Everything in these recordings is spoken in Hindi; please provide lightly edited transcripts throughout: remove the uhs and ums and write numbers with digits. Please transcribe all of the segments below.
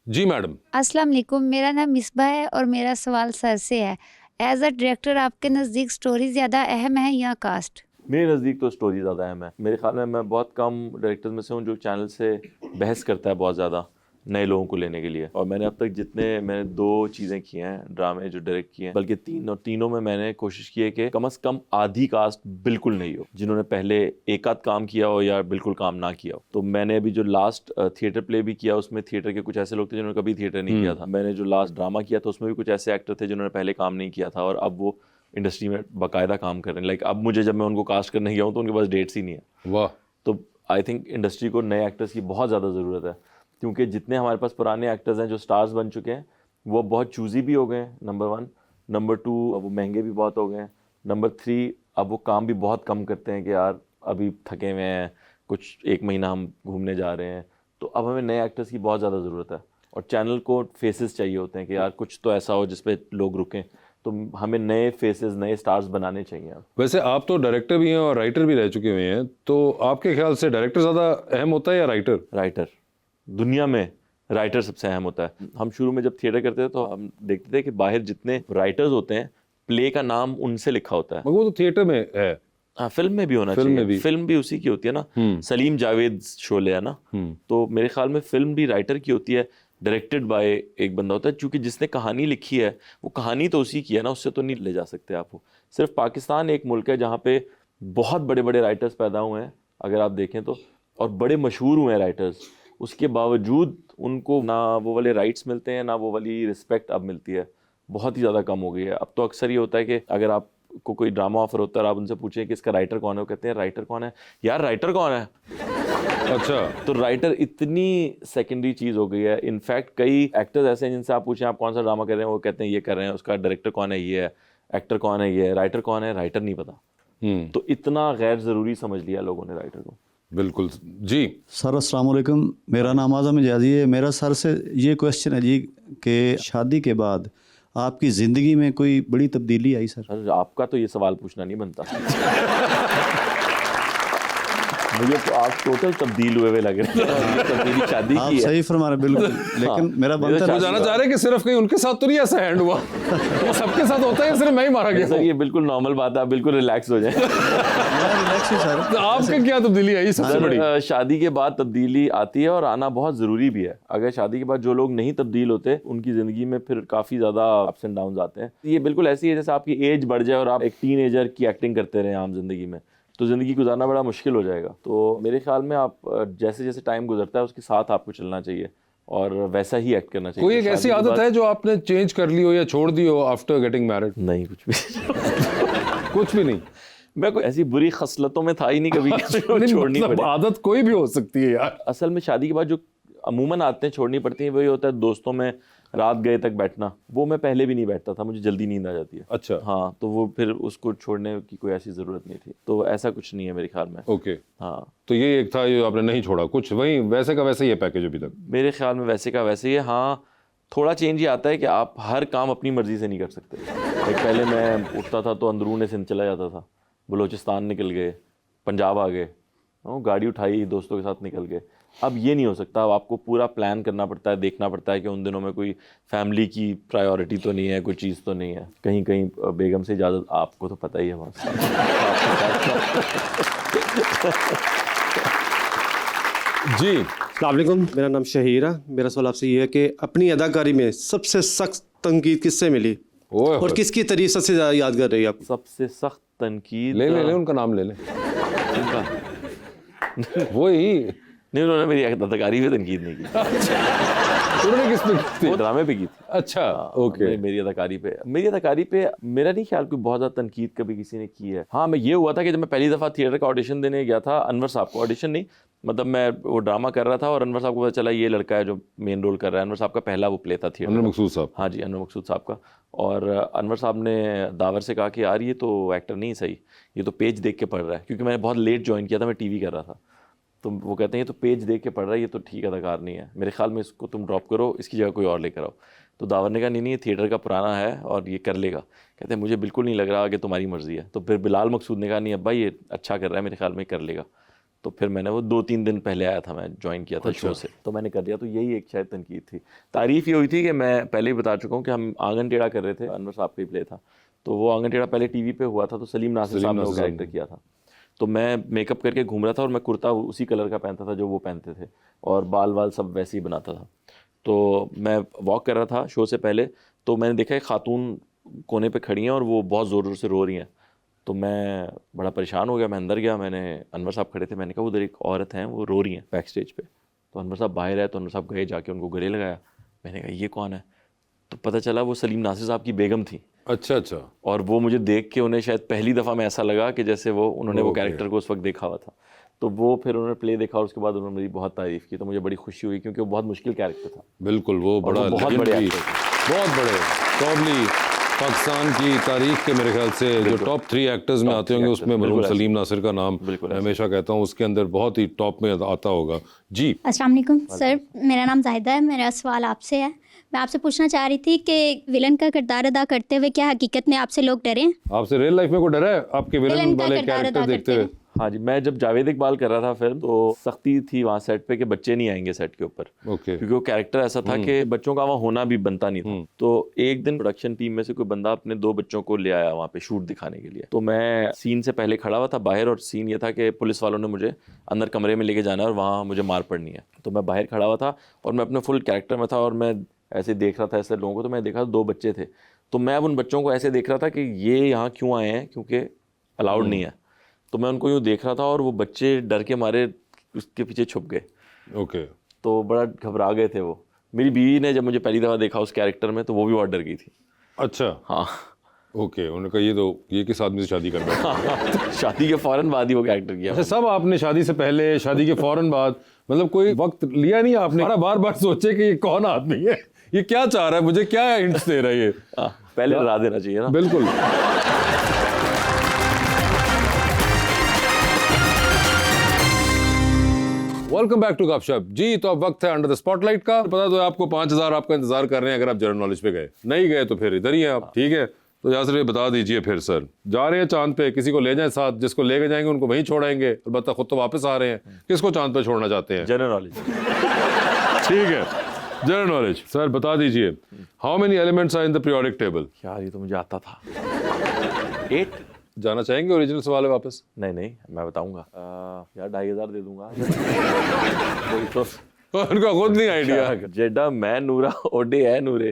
जी मैडम। अस्सलाम वालेकुम, मेरा नाम मिसबा है और मेरा सवाल सर से है। एज अ डायरेक्टर आपके नज़दीक स्टोरी ज़्यादा अहम है या कास्ट? मेरे नज़दीक तो स्टोरी ज़्यादा अहम है। मेरे ख्याल में मैं बहुत कम डायरेक्टर्स में से हूँ जो चैनल से बहस करता है बहुत ज़्यादा नए लोगों को लेने के लिए। और मैंने अब तक मैंने 2 चीज़ें की हैं ड्रामे जो डायरेक्ट किए हैं, बल्कि 3, और तीनों में मैंने कोशिश की है कि कम से कम आधी कास्ट बिल्कुल नहीं हो, जिन्होंने पहले एक आध काम किया हो या बिल्कुल काम ना किया हो। तो मैंने अभी जो लास्ट थिएटर प्ले भी किया, उसमें थिएटर के कुछ ऐसे लोग थे जिन्होंने कभी थिएटर नहीं किया था। मैंने जो लास्ट ड्रामा किया था उसमें भी कुछ ऐसे एक्टर थे जिन्होंने पहले काम नहीं किया था और अब वो इंडस्ट्री में बाकायदा काम कर रहे हैं। लाइक अब मुझे जब मैं उनको कास्ट करने गया हूँ तो उनके पास डेट्स ही नहीं है। वाह। तो आई थिंक इंडस्ट्री को नए एक्टर्स की बहुत ज़्यादा ज़रूरत है, क्योंकि जितने हमारे पास पुराने एक्टर्स हैं जो स्टार्स बन चुके हैं वो बहुत चूज़ी भी हो गए हैं, नंबर 1। नंबर 2, अब वो महंगे भी बहुत हो गए हैं। नंबर 3, अब वो काम भी बहुत कम करते हैं कि यार अभी थके हुए हैं, कुछ 1 महीना हम घूमने जा रहे हैं। तो अब हमें नए एक्टर्स की बहुत ज़्यादा ज़रूरत है और चैनल को फेसेस चाहिए होते हैं कि यार कुछ तो ऐसा हो जिस पे लोग रुकें। तो हमें नए फेसेस, नए स्टार्स बनाने चाहिए। अब वैसे आप तो डायरेक्टर भी हैं और राइटर भी रह चुके हुए हैं, तो आपके ख्याल से डायरेक्टर ज़्यादा अहम होता है या राइटर? राइटर, दुनिया में राइटर सबसे अहम होता है। हम शुरू में जब थिएटर करते थे तो हम देखते थे कि बाहर जितने राइटर्स होते हैं, प्ले का नाम उनसे लिखा होता है। मगर वो तो थिएटर में है। हाँ, फिल्म में भी होना फिल्म चाहिए। में भी। फिल्म भी उसी की होती है ना। सलीम जावेद शोले है ना। तो मेरे ख्याल में फिल्म भी राइटर की होती है, डायरेक्टेड बाय एक बंदा होता है, क्योंकि जिसने कहानी लिखी है वो कहानी तो उसी की है ना, उससे तो नहीं ले जा सकते आप वो। सिर्फ पाकिस्तान एक मुल्क है जहाँ पे बहुत बड़े बड़े राइटर्स पैदा हुए हैं अगर आप देखें तो, और बड़े मशहूर हुए हैं राइटर्स। उसके बावजूद उनको ना वो वाले राइट्स मिलते हैं, ना वो वाली रिस्पेक्ट अब मिलती है। बहुत ही ज़्यादा कम हो गई है। अब तो अक्सर ये होता है कि अगर आप को कोई ड्रामा ऑफर होता है और आप उनसे पूछें कि इसका राइटर कौन है, वो कहते हैं राइटर कौन है यार, राइटर कौन है। अच्छा। तो राइटर इतनी सेकेंडरी चीज़ हो गई है। इनफैक्ट कई एक्टर्स ऐसे हैं जिनसे आप पूछें आप कौन सा ड्रामा कर रहे हैं, वो कहते हैं ये कर रहे हैं, उसका डायरेक्टर कौन है ये है, एक्टर कौन है ये है, राइटर कौन है, राइटर नहीं पता। तो इतना गैर ज़रूरी समझ लिया लोगों ने राइटर को। बिल्कुल जी। सर अस्सलाम वालेकुम, मेरा नाम आज़म इजाज़ी है। मेरा सर से ये क्वेश्चन है जी कि शादी के बाद आपकी ज़िंदगी में कोई बड़ी तब्दीली आई सर? सर आपका तो ये सवाल पूछना नहीं बनता। मुझे तो आप टोटल तब्दील हुए लग रहे हैं। तब्दीली शादी आप की है। सही फरमा रहे बिल्कुल, लेकिन मेरा बनता वो जाना चाह रहे हैं कि सिर्फ कहीं उनके साथ तो नहीं ऐसा हैंड हुआ, वो सबके साथ होता है, सिर्फ मैं ही मारा गया सर हूं। ये बिल्कुल नॉर्मल बात है, आप बिल्कुल रिलैक्स हो जाए। रिलैक्स है सर। तो आपका क्या तब्दीली आई सबसे बड़ी? शादी के बाद तब्दीली आती है और आना बहुत ज़रूरी भी है। अगर शादी के बाद जो लोग नहीं तब्दील होते उनकी ज़िंदगी में फिर काफ़ी ज़्यादा अप्स एंड डाउन्स आते हैं। ये बिल्कुल ऐसी है जैसे आपकी एज बढ़ जाए और आप एक टीनेजर की एक्टिंग करते रहें आम ज़िंदगी में, तो ज़िंदगी गुजारना बड़ा मुश्किल हो जाएगा। तो मेरे ख्याल में आप जैसे जैसे टाइम गुजरता है उसके साथ आपको चलना चाहिए और वैसा ही एक्ट करना चाहिए। कोई एक ऐसी आदत है जो आपने चेंज कर ली हो या छोड़ दी हो आफ्टर गेटिंग मैरिड? नहीं, कुछ भी। कुछ भी नहीं। मैं कोई ऐसी बुरी खसलतों में था ही नहीं कभी नहीं, छोड़नी मतलब पड़ी। आदत कोई भी हो सकती है यार। असल में शादी के बाद जो अमूमन आदतें छोड़नी पड़ती हैं वही होता है दोस्तों में रात गए तक बैठना। वो मैं पहले भी नहीं बैठता था, मुझे जल्दी नींद आ जाती है। अच्छा। हाँ, तो वो फिर उसको छोड़ने की कोई ऐसी ज़रूरत नहीं थी। तो ऐसा कुछ नहीं है मेरे ख्याल में। ओके। हाँ, तो ये एक था जो आपने नहीं छोड़ा, कुछ वही वैसे का वैसे ही है पैकेज अभी तक? मेरे ख्याल में वैसे का वैसे ही है। हाँ, थोड़ा चेंज ये आता है कि आप हर काम अपनी मर्ज़ी से नहीं कर सकते। लाइक पहले मैं उठता था तो अंदरूनी सिंध चला जाता था, बलूचिस्तान निकल गए, पंजाब आ गए, गाड़ी उठाई दोस्तों के साथ निकल गए। अब ये नहीं हो सकता। अब आपको पूरा प्लान करना पड़ता है, देखना पड़ता है कि उन दिनों में कोई फैमिली की प्रायोरिटी तो नहीं है, कोई चीज़ तो नहीं है। कहीं कहीं बेगम से इजाज़त, आपको तो पता ही है वहाँ। जी। अस्सलाम वालेकुम, मेरा नाम शहीर है। मेरा सवाल आपसे ये है कि अपनी अदाकारी में सबसे सख्त तनकीद किससे मिली ओए और किसकी तारीफ सबसे ज़्यादा यादगार रही आप? सबसे सख्त तनकीद ले उनका नाम ले ले। उनका वही। नहीं, उन्होंने मेरी अदाकारी पे तनकीद नहीं की। उन्होंने किस पे की थी? ड्रामे पे की थी। अच्छा, ओके। मेरी अदाकारी पे मेरा नहीं ख्याल कोई बहुत ज़्यादा तनकीद कभी किसी ने की है। हाँ, मैं ये हुआ था कि जब मैं पहली दफ़ा थिएटर का ऑडिशन देने गया था, अनवर साहब को ऑडिशन नहीं, मतलब मैं वो ड्रामा कर रहा था और अनवर साहब को पता चला ये लड़का है जो मेन रोल कर रहा है। अनवर साहब का पहला वो प्ले था थिएटर। अनवर मकसूद साहब। हाँ जी, अनवर मकसूद साहब का। और अनवर साहब ने दावर से कहा कि यार ये तो एक्टर नहीं सही, ये तो पेज देख के पढ़ रहा है, क्योंकि मैंने बहुत लेट ज्वाइन किया था, मैं टीवी कर रहा था। तो वो कहते हैं ये तो पेज देख के पढ़ रहा है, ये तो ठीक अदाकार नहीं है, मेरे ख्याल में इसको तुम ड्रॉप करो, इसकी जगह कोई और लेकर आओ। तो दावर ने कहा नहीं ये थिएटर का पुराना है और ये कर लेगा। कहते हैं मुझे बिल्कुल नहीं लग रहा कि तुम्हारी मर्ज़ी है। तो फिर बिलाल मकसूद ने कहा नहीं अब्बा ये अच्छा कर रहा है, मेरे ख्याल में कर लेगा। तो फिर मैंने वो 2-3 दिन पहले आया था, मैं ज्वाइन किया था शो से, तो मैंने कर दिया। तो यही एक शायद तनकीद थी। तारीफ़ ये हुई थी कि मैं पहले ही बता चुका हूँ कि हम आंगन टेढ़ा कर रहे थे, अनवर साहब का ही प्ले था, तो वो आंगन टेढ़ा पहले टीवी पे हुआ था, तो सलीम नासिर साहब ने वो कैरेक्टर किया था। तो मैं मेकअप करके घूम रहा था और मैं कुर्ता उसी कलर का पहनता था जो वो पहनते थे, और बाल वाल सब वैसे ही बनाता था। तो मैं वॉक कर रहा था शो से पहले, तो मैंने देखा एक खातून कोने पे खड़ी हैं और वो बहुत ज़ोर ज़ोर से रो रही हैं। तो मैं बड़ा परेशान हो गया, मैं अंदर गया, मैंने अनवर साहब खड़े थे, मैंने कहा उधर एक औरत हैं वो रो रही हैं बैक स्टेज पे। तो अनवर साहब बाहर आए, तो अनवर साहब गए, जाके उनको गले लगाया। मैंने कहा ये कौन है? तो पता चला वो सलीम नासिर साहब की बेगम थी। अच्छा अच्छा। और वो मुझे देख के उन्हें शायद पहली दफ़ा में ऐसा लगा कि जैसे वो उन्होंने वो कैरेक्टर को उस वक्त देखा हुआ था। तो वो फिर उन्होंने प्ले देखा और उसके बाद उन्होंने मेरी बहुत तारीफ़ की, तो मुझे बड़ी खुशी हुई क्योंकि वो बहुत मुश्किल कैरेक्टर था। बिल्कुल, वो बड़ा वो बहुत बड़े legendary, actor थे। बहुत बड़े, प्रॉब्ली पाकिस्तान की तारीख के मेरे ख्याल से जो टॉप 3 एक्टर्स में आते होंगे उसमें मरहूम सलीम नासिर का नाम मैं हमेशा कहता हूँ उसके अंदर बहुत ही टॉप में आता होगा। जी अस्सलाम वालेकुम सर, मेरा नाम जाहिदा है। मेरा सवाल आपसे है, मैं आपसे पूछना चाह रही थी कि विलन का किरदार अदा करते हुए क्या हकीकत में आपसे लोग डरे हैं? आपसे रियल लाइफ में कोई डरा है आपके विलन विलन का वाले किरदार कैरेक्टर अदा देखते करते हुए? हाँ जी, मैं जब जावेद इकबाल कर रहा था फिल्म, तो सख्ती थी वहाँ सेट पे कि बच्चे नहीं आएंगे सेट के ऊपर, ओके, क्योंकि वो कैरेक्टर ऐसा था कि बच्चों का वहाँ होना भी बनता नहीं था। तो एक दिन प्रोडक्शन टीम में से कोई बंदा अपने 2 बच्चों को ले आया वहाँ पे शूट दिखाने के लिए। तो मैं सीन से पहले खड़ा हुआ था बाहर, और सीन ये था कि पुलिस वालों ने मुझे अंदर कमरे में लेके जाना है और वहाँ मुझे मार पड़नी है। तो मैं बाहर खड़ा हुआ था और मैं अपने फुल कैरेक्टर में था और मैं ऐसे देख रहा था ऐसे लोगों को। तो मैं देखा 2 बच्चे थे, तो मैं अब उन बच्चों को ऐसे देख रहा था कि ये यहाँ क्यों आए हैं, क्योंकि अलाउड नहीं है। तो मैं उनको यूँ देख रहा था और वो बच्चे डर के मारे उसके पीछे छुप गए। ओके, तो बड़ा घबरा गए थे वो। मेरी बीवी ने जब मुझे पहली दफ़ा देखा उस कैरेक्टर में, तो वो भी बहुत डर गई थी। अच्छा, हाँ ओके, उन्होंने कहा ये किस आदमी से शादी कर बैठा? तो शादी के फ़ौरन बाद ही वो कैरेक्टर किया। अच्छा, सब आपने शादी से पहले, शादी के फौरन बाद, मतलब कोई वक्त लिया नहीं आपने? बार बार सोचे कि ये कौन आदमी है, ये क्या चाह रहा है, मुझे क्या हिंट्स दे रहा है ये? पहले डरा देना चाहिए ना। बिल्कुल। वेलकम बैक टू गपशप जी। तो अब वक्त है अंडर द स्पॉटलाइट का। पता तो है आपको 5000 आपका इंतजार कर रहे हैं अगर आप जनरल नॉलेज पे गए, नहीं गए तो फिर इधर ही हैं आप, ठीक है? तो यासर बता दीजिए फिर सर, जा रहे हैं चांद पे, किसी को ले जाएं साथ, जिसको लेके जाएंगे उनको वहीं छोड़ेंगे, अलबत्ता खुद तो वापस आ रहे हैं, किसको चांद पे छोड़ना चाहते हैं? General knowledge. ठीक है, जनरल नॉलेज। सर बता दीजिए, how many elements are in the periodic table? यार ये तो मुझे आता था। 8। जाना चाहेंगे ओरिजिनल सवाल है वापस? नहीं, मैं बताऊंगा। यार 2500 दे दूंगा। वही तो उनका खुद नहीं आइडिया। जेडा मैं नूरा ओडे है नूरे।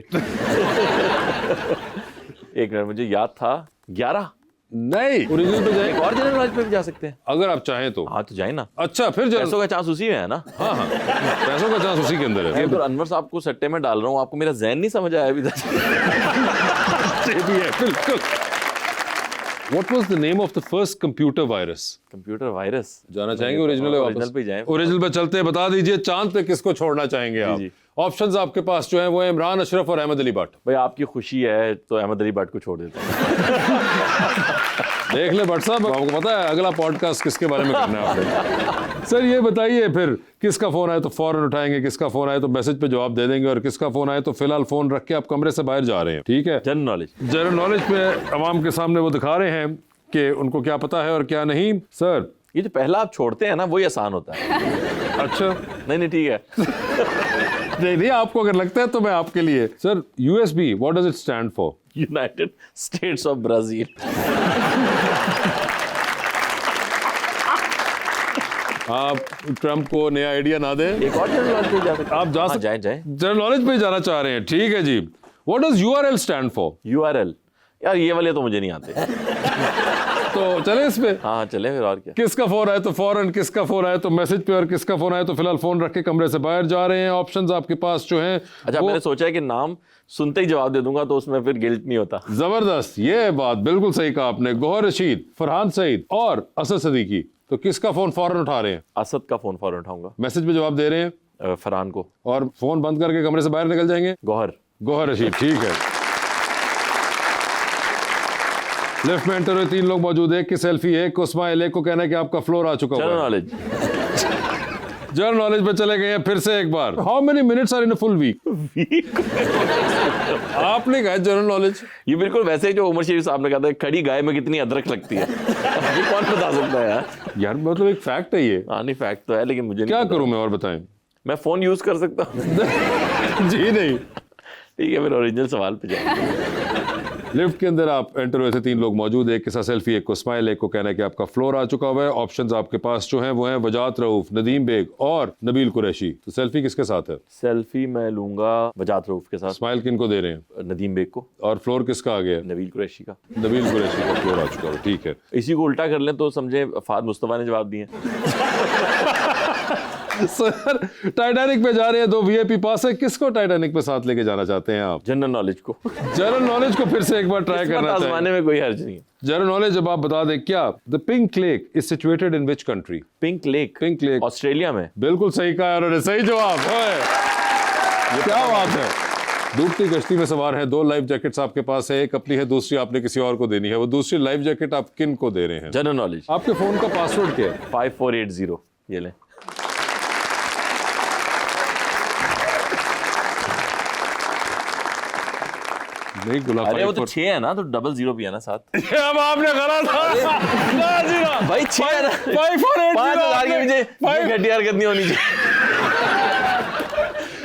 एक मिनट, मुझे याद था 11। नहीं, ओरिजिनल पे एक जाएंगे और जनरल नॉलेज पे भी जा सकते हैं अगर आप चाहें तो। हाँ तो जाए ना। अच्छा, फिर पैसों का चांस उसी में है ना। हाँ, पैसों का चांस उसी के अंदर है। मैं तो अनवर साहब को सट्टे में डाल रहा हूँ, आपको मेरा ज़हन नहीं समझ आया अभी तक। ये भी है, बिल्कुल। What was the name of the first computer virus? Computer virus. जाना चाहेंगे ओरिजिनल ओरिजिनल पे जाएं। ओरिजिनल पे चलते हैं। बता दीजिए चांद पे किसको छोड़ना चाहेंगे आप? जी। ऑप्शंस आपके पास जो हैं वो है इमरान अशरफ और अहमद अली भट्ट। भाई आपकी खुशी है तो अहमद अली भट्ट को छोड़ देते हैं। देख ले भट्ट साहब, आपको पता है अगला पॉडकास्ट किसके बारे में करना है आपने। सर ये बताइए फिर, किसका फोन आए तो फौरन उठाएंगे, किसका फोन आए तो मैसेज पे जवाब दे देंगे, और किसका फोन आए तो फिलहाल फोन रख के आप कमरे से बाहर जा रहे हैं, ठीक है? General knowledge. जनरल नॉलेज पे अवाम के सामने वो दिखा रहे हैं कि उनको क्या पता है और क्या नहीं। सर ये जो पहला आप छोड़ते हैं ना वही आसान होता है। अच्छा, नहीं ठीक है। नहीं, आपको अगर लगता है तो मैं आपके लिए। Sir USB, what does it stand for? United states of Brazil. आप ट्रम्प को नया आइडिया ना दें। एक और जनरल नॉलेज पे जा सकते हैं। आप जा हाँ, जाएं। जनरल नॉलेज पे जाना चाह रहे हैं, ठीक है जी। What does URL stand for? URL। यार ये वाले तो मुझे नहीं आते। तो चले इस पे। हाँ चले फिर, और क्या। किसका फोन आए तो फौरन, किसका फोन आए तो मैसेज पे, और किसका फोन आए तो फिलहाल फोन रख के कमरे से बाहर जा रहे हैं। ऑप्शंस आपके पास जो हैं अच्छा, मैंने सोचा है कि नाम सुनते ही जवाब दे दूंगा तो उसमें फिर गिल्ट नहीं होता। जबरदस्त, ये बात बिल्कुल सही कहा आपने। गौहर रशीद, फरहान सईद और असद सदीकी। तो किसका फोन फौरन उठा रहे हैं? असद का फोन फौरन उठाऊंगा। मैसेज पे जवाब दे रहे हैं फरहान को। और फोन बंद करके कमरे से बाहर निकल जाएंगे? गौहर रशीद, ठीक है। लेफ्ट में एंटर हुए 3 लोग मौजूद हैं, एक की सेल्फी, एक को स्माइल, एक को कहना है कि आपका फ्लोर आ चुका जनरल हुआ है। नॉलेज। जनरल नॉलेज पे चले गए हैं फिर से एक बार। How many minutes are in a full week? आपने कहा जनरल नॉलेज। ये बिल्कुल वैसे ही जो उमर शरीफ साहब ने कहा था, खड़ी गाय में कितनी अदरक लगती है। ये कौन बता सकता है यार? यार मतलब एक फैक्ट है ये। हाँ नहीं फैक्ट तो है, लेकिन मुझे क्या नहीं पता। करूं मैं और बताएं? मैं फोन यूज कर सकता हूँ? जी नहीं। ठीक है, फिर ओरिजिनल सवाल पे जाए। लिफ्ट के अंदर आप एंटर हुए थे, 3 लोग मौजूद, एक के साथ सेल्फी, एक को स्माइल, एक को कहना है कि आपका फ्लोर आ चुका हुआ है। ऑप्शंस आपके पास जो हैं वो हैं वजात रऊफ, नदीम बेग और नबील कुरैशी। तो सेल्फी किसके साथ है? सेल्फी मैं लूंगा वजात रऊफ के साथ। स्माइल किन को दे रहे हैं? नदीम बेग को। और फ्लोर किसका आ गया है? नबील कुरैशी का। नबील कुरैशी का फ्लोर आ चुका है, ठीक है। इसी को उल्टा कर लें तो समझे फाद मुस्तफा ने जवाब दिए। सर टाइटैनिक पे जा रहे हैं, 2 वीआईपी पास है, किसको टाइटैनिक पे साथ लेके जाना चाहते हैं आप? जनरल नॉलेज को। जनरल नॉलेज को फिर से एक बार ट्राई करना चाहिए। आजमाने में कोई हर्ज नहीं है। जनरल नॉलेज जब आप बता दें क्या the pink lake is situated in which country? Pink lake. Pink lake Australia में। बिल्कुल सही कहा उन्होंने, सही जवाब है। क्या बात है। डूबती कश्ती में सवार हैं, 2 लाइफ जैकेट्स आपके पास है, एक अपनी है, दूसरी आपने किसी और को देनी है। वो दूसरी लाइफ जैकेट आप किन को दे रहे हैं? General knowledge. आपके फोन का पासवर्ड क्या है? 5480। ये लें। नहीं गुलाब। अरे वो तो 6 है ना, तो 00 भी है ना साथ। अब आपने गलत भाई 6 है ना। 5000 के पीछे घटिया हरकत नहीं होनी चाहिए।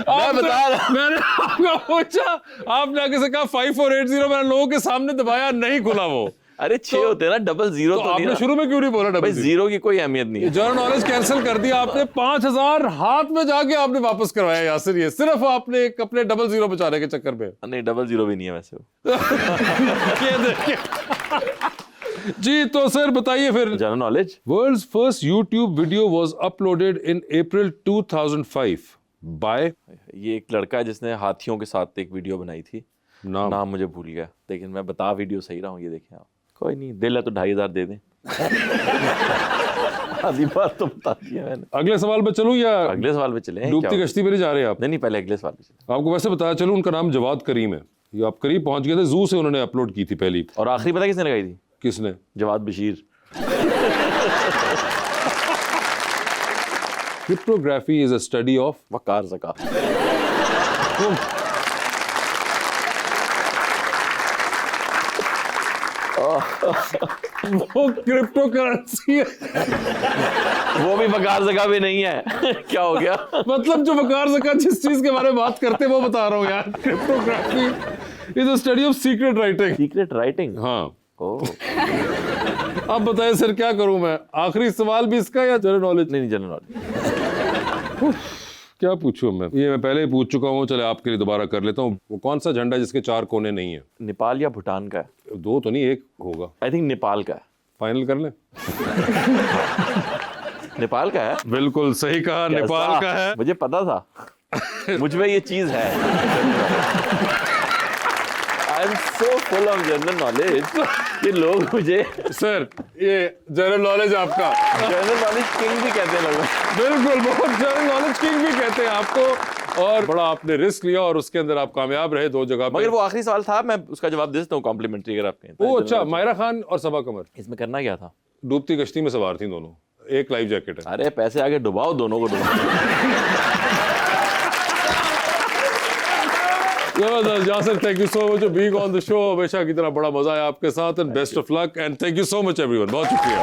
मैं बता रहा। मैंने आपको पूछा, आपने आगे से कहा 5480, मैंने लोगों के सामने दबाया, नहीं खुला वो। अरे 6 होते हैं ना, 00 तो आपने शुरू में क्यों नहीं बोला भाई? 00? 0 की कोई अहमियत नहीं है। जनरल नॉलेज कैंसिल कर दिया आपने। 5000 हाथ में जाके आपने वापस करवाया यासिर, ये सिर्फ आपने एक अपने 00 बचाने के चक्कर में। नहीं 00 भी नहीं है वैसे वो। ये देखिए। जी तो सर बताइए फिर। General knowledge. World's first YouTube video was uploaded in April 2005 by. ये एक लड़का है जिसने हाथियों के साथ एक वीडियो बनाई थी। नाम मुझे भूल गया, लेकिन मैं बता वीडियो सही रहा हूँ। ये देखें आप। कोई नहीं, दिल है तो 2500 दे दें। आधी बात तो बता दिया मैंने। अगले सवाल पे चलूं या अगले सवाल पे चले? डूबती कश्ती पे नहीं जा रहे आप? नहीं पहले अगले सवाल पे चले। आपको वैसे बताया चलूं, उनका नाम जवाद करीम है। ये आप करीब पहुंच गए थे, जू से उन्होंने अपलोड की थी पहली। और आखिरी पता किसने लगाई थी? किसने? Jawad Bashir. Cryptography is a study of Waqar Zaka. वो क्रिप्टो करेंसी है। वो भी वकार ज़का भी नहीं है। क्या हो गया? मतलब जो वकार ज़का जिस चीज के बारे में बात करते हैं वो बता रहा हूँ यार। Cryptography is a study of secret writing. Secret writing. हाँ। ओह। अब बताइए सर क्या करूं मैं? आखिरी सवाल भी इसका या जनरल नॉलेज? नहीं जनरल नॉलेज। क्या पूछूं मैं? ये मैं पहले ही पूछ चुका हूँ, चले आपके लिए दोबारा कर लेता हूँ। वो कौन सा झंडा जिसके 4 कोने नहीं है? नेपाल या भूटान का है? 2 तो नहीं, 1 होगा। आई थिंक नेपाल का है। फाइनल कर लें? नेपाल का है। बिल्कुल सही कहा, नेपाल का है। मुझे पता था। मुझ में ये चीज है। I am so full of general knowledge कि लोग मुझे सर ये जनरल नॉलेज आपका। जनरल नॉलेज किंग भी कहते हैं लोग। बिल्कुल, बहुत जनरल नॉलेज किंग भी कहते हैं आपको। और बड़ा आपने रिस्क लिया और उसके अंदर आप कामयाब रहे 2 जगह पे। मगर वो आखिरी सवाल था, मैं उसका जवाब दे सकता हूँ कॉम्प्लीमेंट्री अगर आप कहें। वो अच्छा, मायरा खान और सबा कमर इसमें करना क्या था? डूबती कश्ती में सवार थी दोनों, एक लाइफ जैकेट है। अरे पैसे आगे डुबाओ, दोनों को डुबाओ। जबरदस्त Yasir, thank you so much for being on the show. हमेशा की तरह बड़ा मजा आया आपके साथ and best of luck and thank you so much everyone. बहुत शुक्रिया।